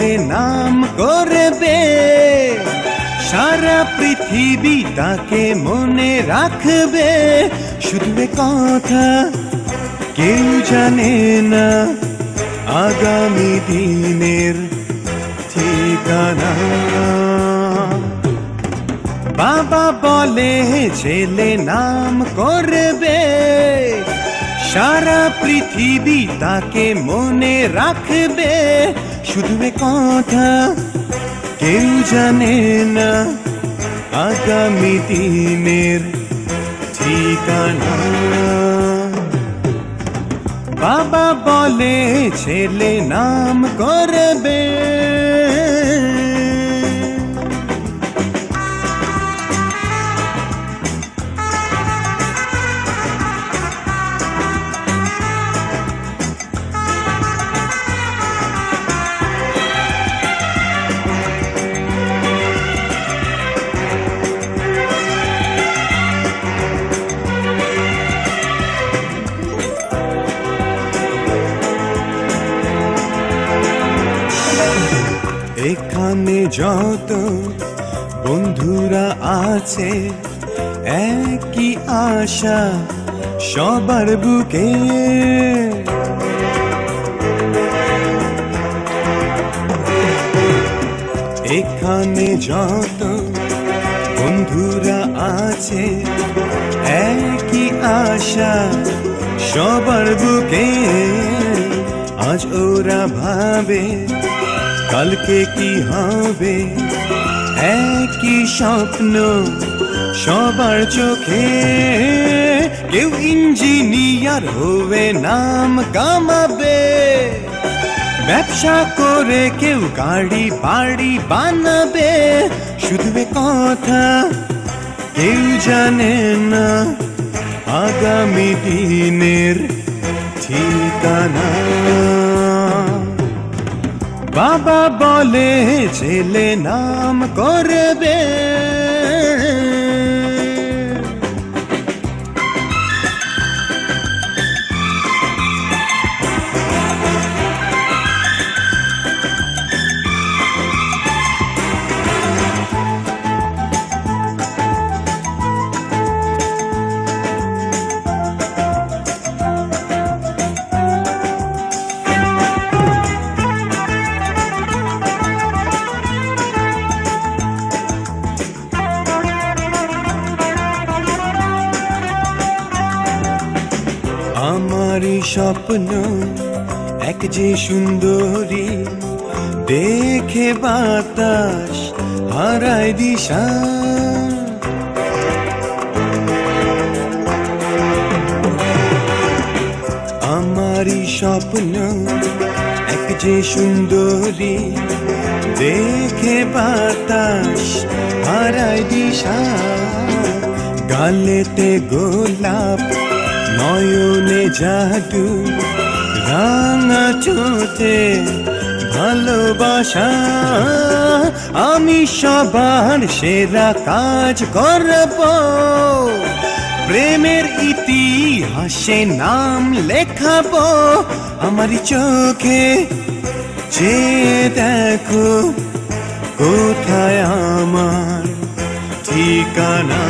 ছেলে নাম করবে, সারা পৃথিবী তাকে মনে রাখবে। শুধু এ কথা কেউ জানে না আগামী দিনের ঠিকানা। বাবা বলে ছেলে নাম করবে, সারা পৃথিবী তাকে মনে রাখবে। শুধু এ কথা কেউ জানে না আগামী দিনের ঠিকানা। বাবা বলে ছেলে নাম করবে। এখানে যত বন্ধুরা আছে, একই আশা সবার বুকে। এখানে যত বন্ধুরা আছে, একই আশা সবার বুকে। আজ ওরা ভাবে কালকে কি হবে, একই স্বপ্ন সবার চোখে। কেউ ইঞ্জিনিয়ার হয়ে নাম কামাবে, ব্যবসা করে কেউ গাড়ি বাড়ি বানাবে। শুধু এ কথা কেউ জানে না আগামী দিনের ঠিকানা। বাবা বলে ছেলে নাম করবে। আমারই স্বপ্ন এক যে সুন্দরী, দেখে বাতাস হারায় দিশা। আমারই স্বপ্ন এক যে সুন্দরী, দেখে বাতাস হারায় দিশা। গালেতে গোলাপ, নয়নে জাদু, রাঙা চোখে ভালোবাসা। আমি সবার সেরা কাজ করব, প্রেমের ইতিহাসে নাম লেখাবো। আমারই চোখে চেয়ে দেখো কোথায় আমার ঠিকানা।